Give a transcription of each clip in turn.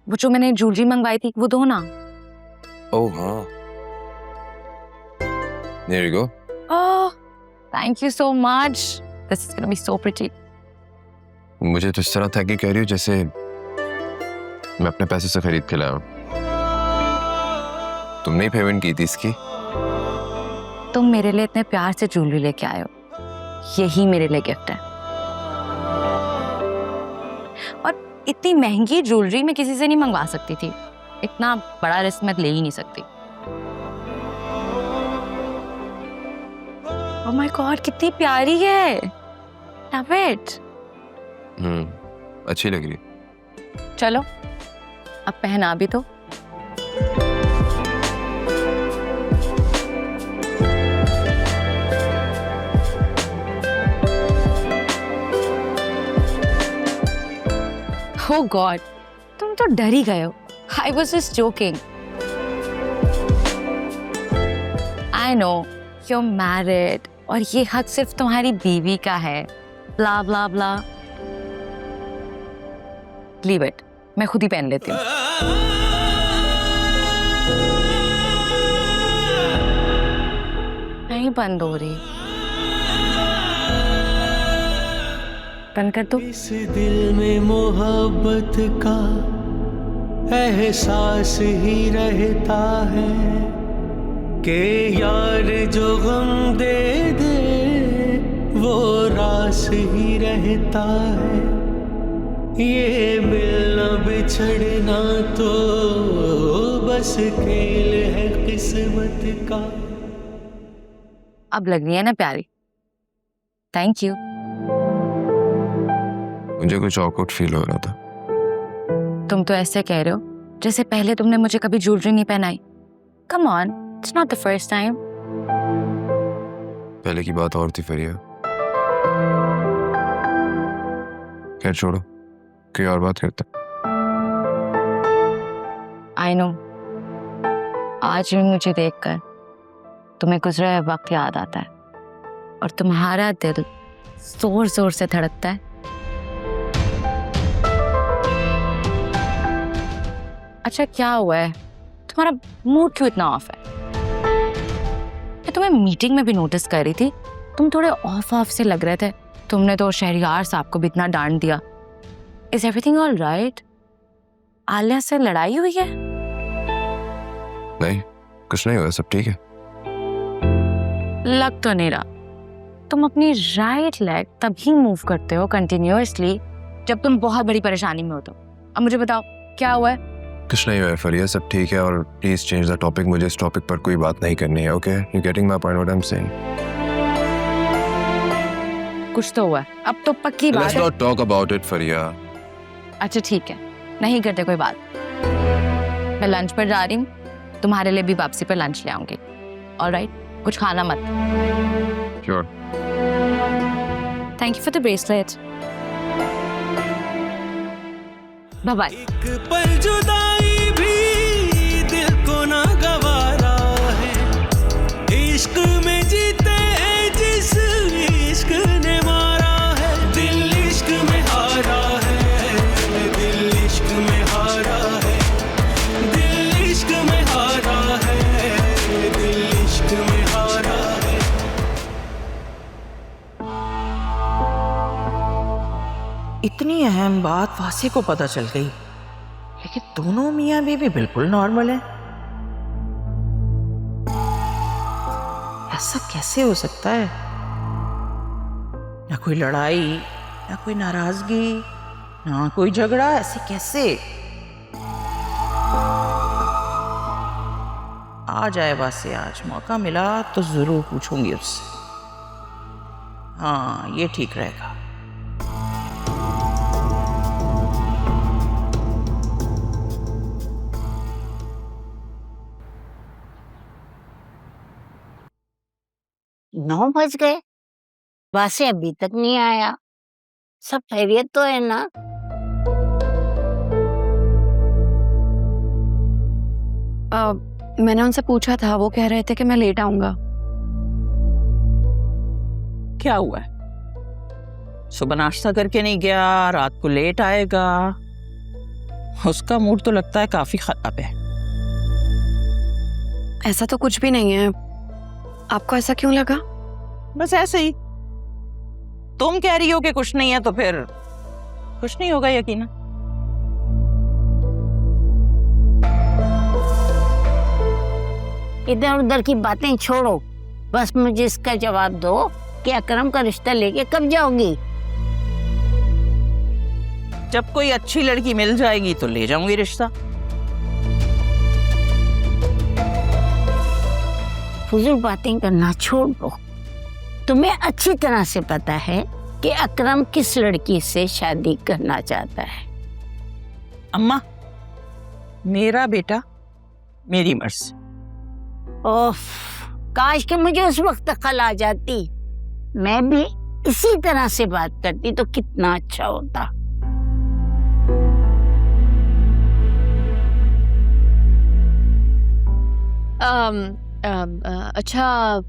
वो जो मैंने ज्वेलरी मंगवाई थी वो दो ना। ओह हाँ, there you go. Oh thank you so much, this is gonna be so pretty. मुझे तो इस तरह था कि कह रही हो जैसे मैं अपने पैसे से खरीद के लाया हूँ। तुमने ही पेमेंट की थी इसकी। तुम मेरे लिए इतने प्यार से ज्वेलरी लेके आए हो, यही मेरे लिए गिफ्ट है। और इतनी महंगी ज्वेलरी मैं किसी से नहीं मंगवा सकती थी, इतना बड़ा रिस्क मैं ले ही नहीं सकती। ओह माय गॉड कितनी प्यारी है, लव इट। अच्छी लग रही। चलो अब पहना भी तो। Oh God, तुम तो डर ही गए हो। I was just joking. I know you're married और ये हक सिर्फ तुम्हारी बीवी का है। Blah blah blah. Leave it. मैं खुद ही पहन लेती हूँ। नहीं बंद हो रही। बंद कर दो। इस दिल में मोहब्बत का एहसास ही रहता है कि यार जो गम दे दे वो रास ही रहता है। ये मिलना बिछड़ना तो बस खेल है किस्मत का। अब लग रही है ना प्यारी। Thank you. मुझे कुछ ऑकवर्ड फील हो रहा था। तुम तो ऐसे कह रहे हो जैसे पहले तुमने मुझे कभी ज्वेलरी नहीं पहनाई। Come on, it's not the first time. पहले की बात और थी फरिया। खैर छोड़ो, कोई और बात करते। I know. आज भी मुझे देखकर तुम्हें गुजरा हुआ वक्त याद आता है और तुम्हारा दिल जोर जोर से धड़कता है। अच्छा क्या हुआ है, तुम्हारा मूड क्यों इतना ऑफ है? मैं तुम्हें मीटिंग में भी नोटिस कर रही थी, तुम थोड़े ऑफ से लग रहे थे। तुमने तो शहरियार साहब को भी इतना डांट दिया। Is everything all right? Alia से लड़ाई हुई है? नहीं, कुछ नहीं हुआ, सब ठीक है। लग तो नहीं रहा। तुम अपनी राइट लेग तभी मूव करते हो कंटिन्यूअसली जब तुम बहुत बड़ी परेशानी में हो। तो अब मुझे बताओ क्या हुआ है? कुछ नहीं हुआ है फरिया, सब ठीक है। और प्लीज चेंज द टॉपिक, मुझे इस टॉपिक पर कोई बात नहीं करनी है। Okay, you getting my point what I am saying? कुछ तो हुआ है, अब तो पक्की बात लेट्स है। नॉट टॉक अबाउट इट फरिया। अच्छा ठीक है, नहीं करते कोई बात। मैं लंच पर जा रही हूँ, तुम्हारे लिए भी वापसी पर लंच ले आऊंगी। ऑलराइट, कुछ खाना मत। Sure. Thank you for the bracelet. Bye bye. एक पल जुदाई भी दिल को ना गवारा है। इश्क में जीते हैं जिस इश्क ने मारा है। दिल इश्क में हारा है, दिल इश्क में हारा है, दिल इश्क में हारा है, दिल इश्क में हारा है। इतनी अहम बात वासी को पता चल गई, लेकिन दोनों मियां बीवी बिल्कुल नॉर्मल है। ऐसा कैसे हो सकता है? ना कोई लड़ाई, ना कोई नाराजगी, ना कोई झगड़ा, ऐसे कैसे? आ जाए वासी, आज मौका मिला तो जरूर पूछूंगी उससे। हाँ, ये ठीक रहेगा। नौ बज गए, वासे अभी तक नहीं आया। सब खैरियत तो है ना? मैंने उनसे पूछा था, वो कह रहे थे कि मैं लेट आऊंगा। क्या हुआ है? सुबह नाश्ता करके नहीं गया, रात को लेट आएगा? उसका मूड तो लगता है काफी खराब है। ऐसा तो कुछ भी नहीं है। आपको ऐसा क्यों लगा? बस ऐसे ही। तुम कह रही हो कि कुछ नहीं है तो फिर कुछ नहीं होगा यकीनन। इधर उधर की बातें छोड़ो, बस मुझे इसका जवाब दो कि अकरम का रिश्ता लेके कब जाओगी? जब कोई अच्छी लड़की मिल जाएगी तो ले जाऊंगी रिश्ता। फुजूल बातें करना छोड़ दो। तुम्हें अच्छी तरह से पता है कि अकरम किस लड़की से शादी करना चाहता है। अम्मा, मेरा बेटा मेरी मर्जी। ओफ, काश कि मुझे उस वक्त अकल आ जाती, मैं भी इसी तरह से बात करती तो कितना अच्छा होता। अच्छा,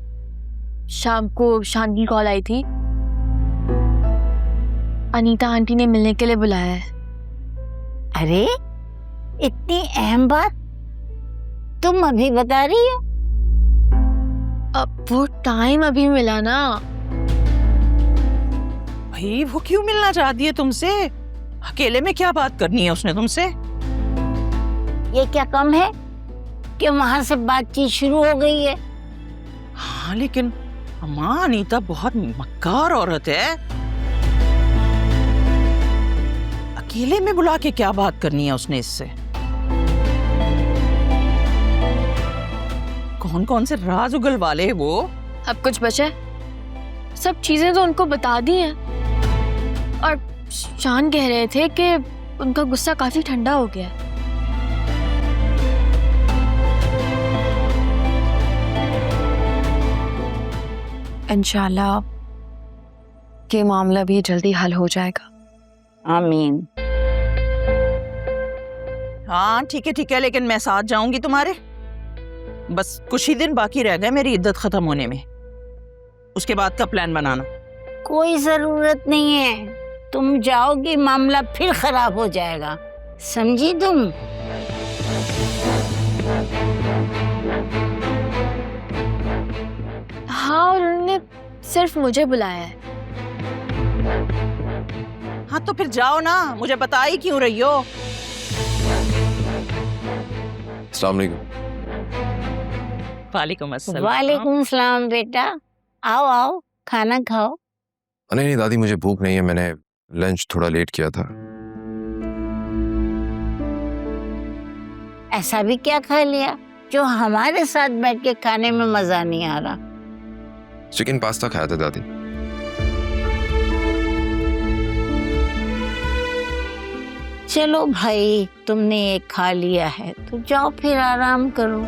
शाम को शान की कॉल आई थी। अनीता आंटी ने मिलने के लिए बुलाया है। अरे इतनी अहम बात तुम अभी बता रही हो? अब वो टाइम अभी मिला ना। भाई वो क्यों मिलना चाहती है तुमसे? अकेले में क्या बात करनी है उसने तुमसे? ये क्या कम है कि वहां से बातचीत शुरू हो गई है? हाँ लेकिन अम्मा, अनीता बहुत मक्कार औरत है। अकेले में बुला के क्या बात करनी है उसने इससे? कौन कौन से राज उगलवा ले वो? अब कुछ बचा है? सब चीजें तो उनको बता दी हैं। और शान कह रहे थे कि उनका गुस्सा काफी ठंडा हो गया है। इंशाल्लाह ये मामला भी जल्दी हल हो जाएगा। आमीन। हाँ ठीक है, लेकिन मैं साथ जाऊंगी तुम्हारे। बस कुछ ही दिन बाकी रह गए मेरी इद्दत खत्म होने में। उसके बाद का प्लान बनाना। कोई जरूरत नहीं है, तुम जाओगी मामला फिर खराब हो जाएगा, समझी तुम? हाँ, और उन्होंने सिर्फ मुझे बुलाया है। हाँ तो फिर जाओ ना, मुझे बता ही क्यों रही हो? अस्सलाम वालेकुम। वालेकुम अस्सलाम। वालेकुम सलाम बेटा, आओ आओ खाना खाओ। नहीं दादी, मुझे भूख नहीं है, मैंने लंच थोड़ा लेट किया था। ऐसा भी क्या खा लिया जो हमारे साथ बैठ के खाने में मजा नहीं आ रहा? चिकन पास्ता खाया था दादी। चलो भाई, तुमने ये खा लिया है तो जाओ फिर आराम करो।